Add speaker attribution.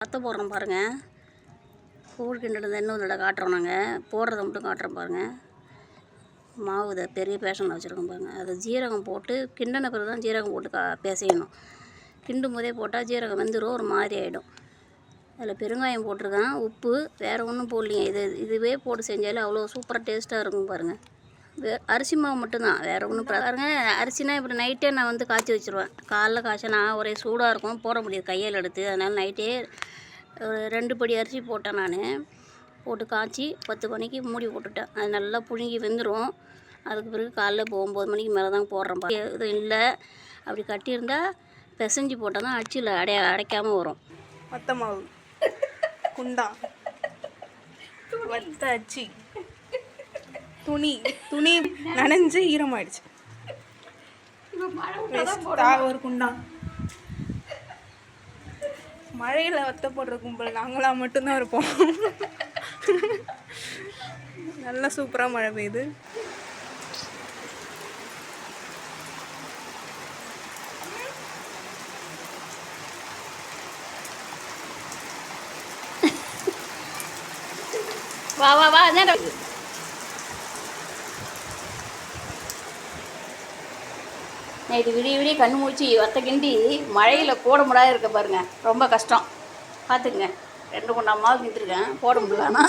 Speaker 1: வத்த போடுறோம் பாருங்கள். கூழ் கிண்டுறது இன்னொரு தடவை காட்டுறோம். நாங்கள் போடுறத மட்டும் காட்டுறோம் பாருங்கள். மாவு இதை பெரிய பேஷனில் வச்சுருக்கோம் பாருங்கள். அதை ஜீரகம் போட்டு கிண்டின பிறகு தான் ஜீரகம் போட்டு பிசையணும். கிண்டும் போதே போட்டால் ஜீரகம் வெந்துடும், ஒரு மாதிரி ஆகிடும். அதில் பெருங்காயம் போட்டிருக்கேன், உப்பு, வேறு ஒன்றும் போடலிங்க. இதுவே போட்டு செஞ்சாலே அவ்வளோ சூப்பராக டேஸ்ட்டாக இருக்கும் பாருங்கள். அரிசி மாவு மட்டும்தான், வேறு ஒன்றும் பாருங்க. அரிசினா இப்படி நைட்டே நான் வந்து காய்ச்சி வச்சுருவேன். காலைல காய்ச்சினா ஒரே சூடாக இருக்கும், போட முடியாது கையில் எடுத்து. அதனால் நைட்டே 2 படி அரிசி போட்டேன். நான் போட்டு காய்ச்சி 10 மணிக்கு மூடி போட்டுவிட்டேன். அது நல்லா புழுங்கி வெந்துடும். அதுக்கு பிறகு காலைல இப்போ 9 மணிக்கு மேலே தான் போடுறேன். இது இல்லை அப்படி கட்டியிருந்தால் பிசைஞ்சு போட்டால் தான் அச்சில் அடைக்காமல் வரும்.
Speaker 2: வத்த மாவு, குண்டா, வத்த அச்சி, துணி நனைஞ்சு ஈரமாயிடுச்சு. ஒரு குண்டா. மழையில் வத்த போடுற கும்பல் நாங்களாம் மட்டும்தான் இருப்போம். நல்லா சூப்பராக மழை பெய்யுது.
Speaker 1: வா வா வா. நைட்டு விடிய கண்ணு மூச்சு வத்த கிண்டி மழையில் போட முடியாது இருக்க பாருங்கள். ரொம்ப கஷ்டம் பார்த்துக்குங்க. 2 குண்டா மாவு கிண்டிருக்கேன், போட முடியலன்னா